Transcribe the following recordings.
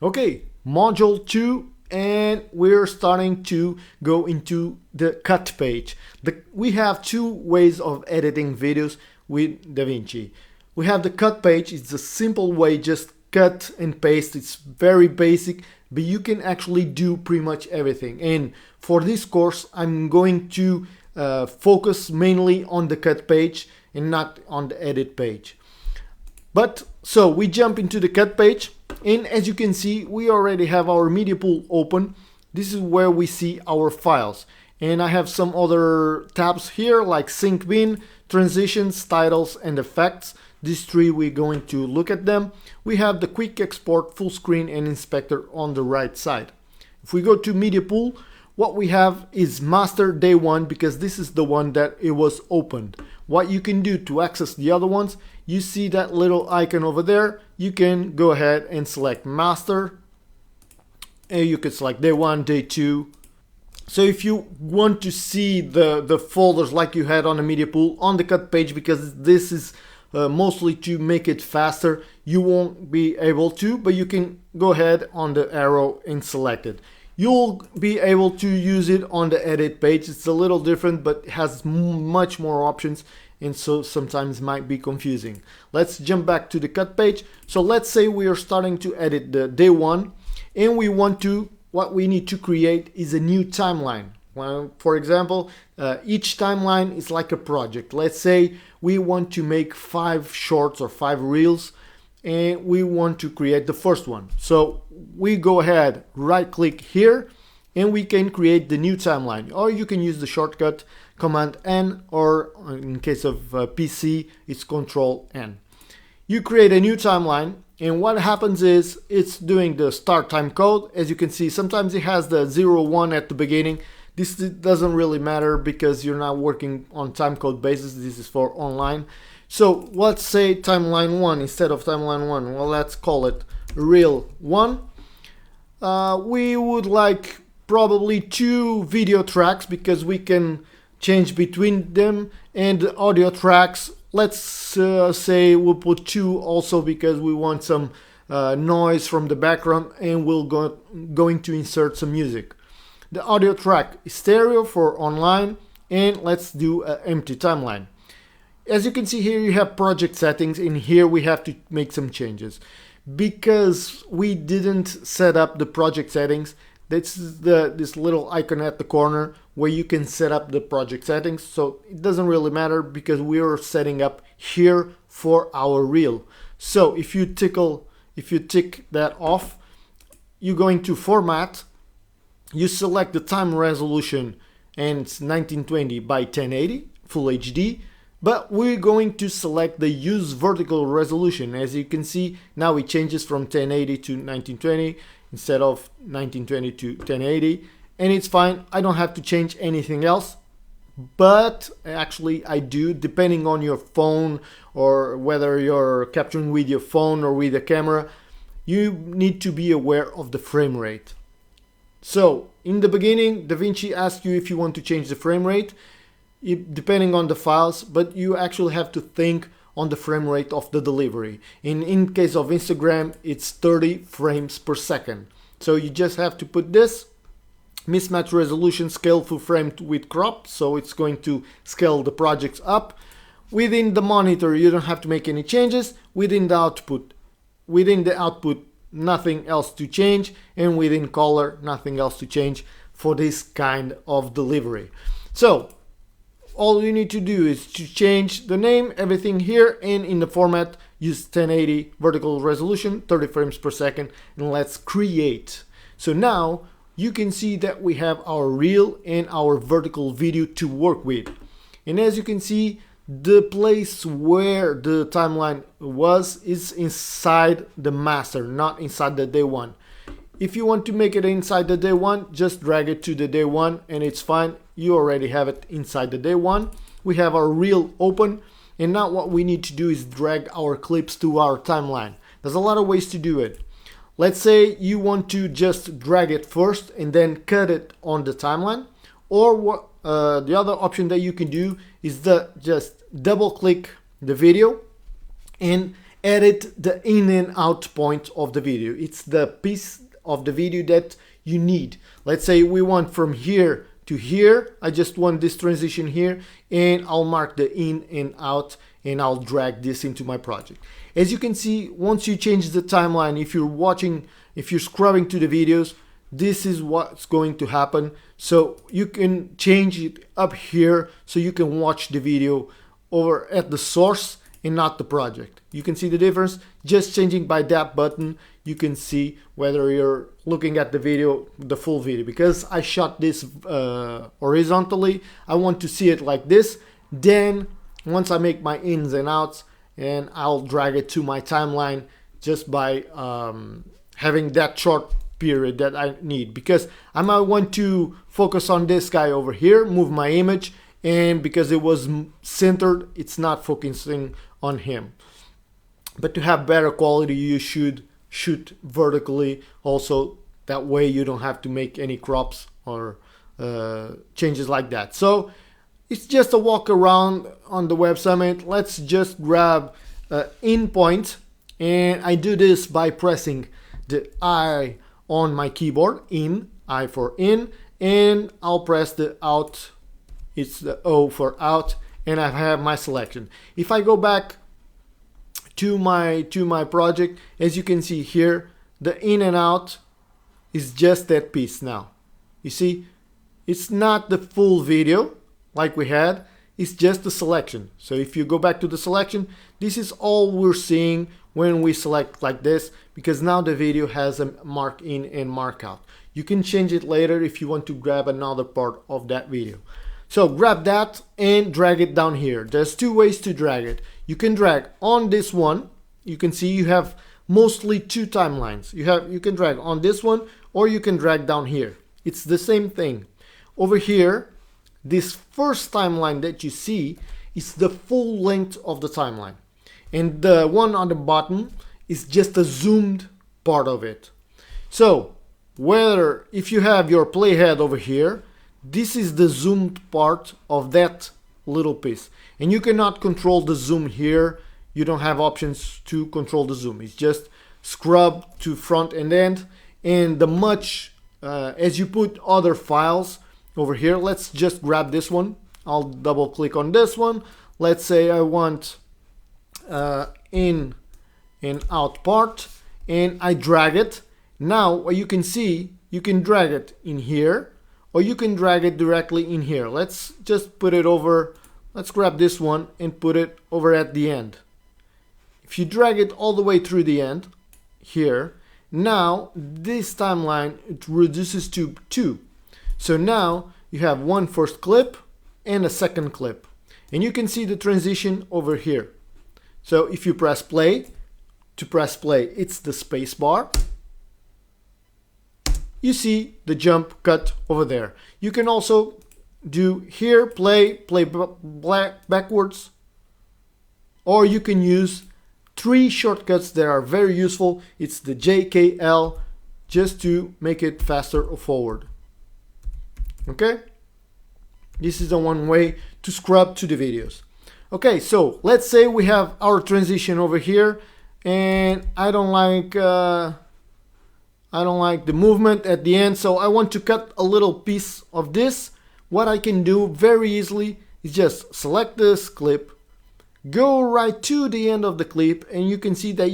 Okay, module 2, and we're starting to go into the cut page. We have two ways of editing videos with DaVinci. We have the cut page. It's a simple way, just cut and paste. It's very basic, but you can actually do pretty much everything. And for this course, I'm going to focus mainly on the cut page and not on the edit page. But so we jump into the cut page, and as you can see, we already have our media pool open. This is where we see our files, and I have some other tabs here like sync bin, transitions, titles, and effects. These three, we're going to look at them. We have the quick export, full screen, and inspector on the right side. If we go to media pool, what we have is master day one, because this is the one that it was opened. What you can do to access the other ones, you see that little icon over there. You can go ahead and select master, and you can select day one, day two. So if you want to see the folders like you had on the media pool on the cut page, because this is mostly to make it faster, you won't be able to, but you can go ahead on the arrow and select it. You'll be able to use it on the edit page. It's a little different, but it has much more options, and so sometimes might be confusing. Let's jump back to the cut page. So let's say we are starting to edit the day one, and we want to, what we need to create is a new timeline. Well, for example, each timeline is like a project. Let's say we want to make 5 shorts or 5 reels, and we want to create the first one. So we go ahead, right click here, and we can create the new timeline, or you can use the shortcut Command N, or in case of PC it's Control N. You create a new timeline, and what happens is it's doing the start time code. As you can see, sometimes it has the 01 at the beginning. This doesn't really matter because you're not working on timecode basis. This is for online. So let's say timeline 1 instead of timeline 1. Well, let's call it reel 1. We would like probably 2 video tracks because we can change between them, and the audio tracks, let's say we'll put 2 also because we want some noise from the background, and we'll going to insert some music. The audio track is stereo for online, and let's do an empty timeline. As you can see here, you have project settings, and here we have to make some changes. Because we didn't set up the project settings, this is this little icon at the corner where you can set up the project settings. So it doesn't really matter because we are setting up here for our reel. So if you tick that off, you're going to format, you select the time resolution, and it's 1920 by 1080 full HD. But we're going to select the use vertical resolution. As you can see, now it changes from 1080 to 1920 instead of 1920 to 1080, and it's fine. I don't have to change anything else, but actually I do, depending on your phone or whether you're capturing with your phone or with a camera. You need to be aware of the frame rate. So in the beginning, DaVinci asks you if you want to change the frame rate, depending on the files, but you actually have to think on the frame rate of the delivery. In case of Instagram, it's 30 frames per second. So you just have to put this mismatch resolution scale full frame with crop, so it's going to scale the projects up. Within the monitor, you don't have to make any changes. Within the output, nothing else to change, and within color, nothing else to change for this kind of delivery. So all you need to do is to change the name, everything here, and in the format, use 1080 vertical resolution, 30 frames per second, and let's create. So now you can see that we have our reel and our vertical video to work with. And as you can see, the place where the timeline was is inside the master, not inside the day one. If you want to make it inside the day one, just drag it to the day one and it's fine. You already have it inside the day one. We have our reel open, and now what we need to do is drag our clips to our timeline. There's a lot of ways to do it. Let's say you want to just drag it first and then cut it on the timeline, or the other option that you can do is just double click the video and edit the in and out point of the video. It's the piece of the video that you need. Let's say we want from here to here. I just want this transition here, and I'll mark the in and out, and I'll drag this into my project. As you can see, once you change the timeline, if you're scrubbing to the videos, this is what's going to happen. So you can change it up here so you can watch the video over at the source and not the project. You can see the difference just changing by that button. You can see whether you're looking at the video, the full video. Because I shot this horizontally, I want to see it like this. Then once I make my ins and outs, and I'll drag it to my timeline just by having that short period that I need, because I might want to focus on this guy over here, move my image, and because it was centered, it's not focusing on him. But to have better quality, you should shoot vertically also. That way you don't have to make any crops or changes like that. So it's just a walk around on the Web Summit. Let's just grab in point, and I do this by pressing the I on my keyboard, in, I for in, and I'll press the out, it's the O for out, and I have my selection. If I go back to my project, as you can see here, the in and out is just that piece now. You see, it's not the full video like we had, it's just the selection. So if you go back to the selection, this is all we're seeing when we select like this, because now the video has a mark in and mark out. You can change it later if you want to grab another part of that video. So grab that and drag it down here. There's two ways to drag it. You can drag on this one. You can see you have mostly two timelines. You can drag on this one, or you can drag down here. It's the same thing. Over here, this first timeline that you see is the full length of the timeline. And the one on the bottom is just a zoomed part of it. So whether if you have your playhead over here, this is the zoomed part of that little piece. And you cannot control the zoom here. You don't have options to control the zoom. It's just scrub to front and end. And the much, as you put other files over here, let's just grab this one. I'll double click on this one. Let's say I want in and out part, and I drag it. Now what you can see, you can drag it in here, or you can drag it directly in here. Let's just put it over, let's grab this one and put it over at the end. If you drag it all the way through the end here, now this timeline, it reduces to 2. So now you have one first clip and a second clip, and you can see the transition over here. So if you press play, to press play, it's the space bar. You see the jump cut over there. You can also do here, play backwards, or you can use 3 shortcuts that are very useful. It's the JKL, just to make it faster or forward. Okay? This is the one way to scrub to the videos. Okay, so let's say we have our transition over here, and I don't like the movement at the end, so I want to cut a little piece of this. What I can do very easily is just select this clip, go right to the end of the clip, and you can see that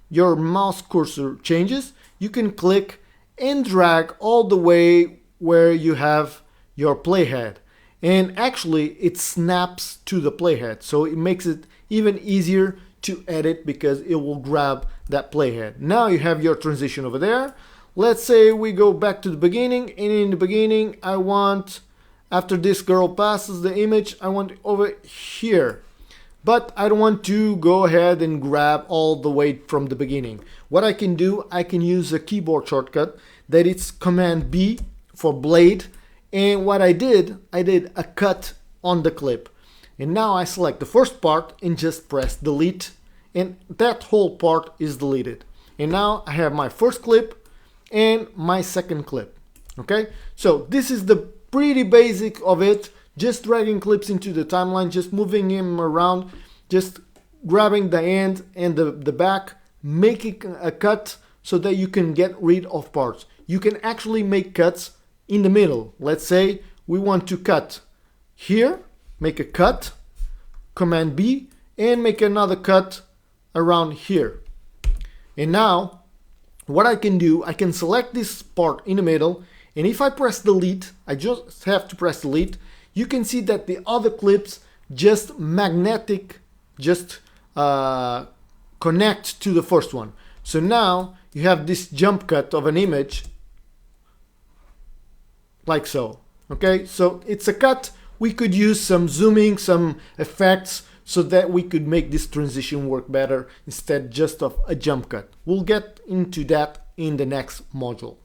your mouse cursor changes. You can click and drag all the way where you have your playhead. And actually it snaps to the playhead, so it makes it even easier to edit because it will grab that playhead. Now you have your transition over there. Let's say we go back to the beginning, and in the beginning I want, after this girl passes the image, I want it over here. But I don't want to go ahead and grab all the way from the beginning. What I can do, I can use a keyboard shortcut that it's Command B for blade. And what I did a cut on the clip. And now I select the first part and just press delete, and that whole part is deleted. And now I have my first clip and my second clip. Okay, so this is the pretty basic of it. Just dragging clips into the timeline, just moving them around, just grabbing the end and the back, making a cut so that you can get rid of parts. You can actually make cuts in the middle. Let's say we want to cut here, make a cut, Command B, and make another cut around here. And now what I can do, I can select this part in the middle, and if I press delete, I just have to press delete, you can see that the other clips just connect to the first one. So now you have this jump cut of an image like so. Okay, so it's a cut. We could use some zooming, some effects, so that we could make this transition work better instead just of a jump cut. We'll get into that in the next module.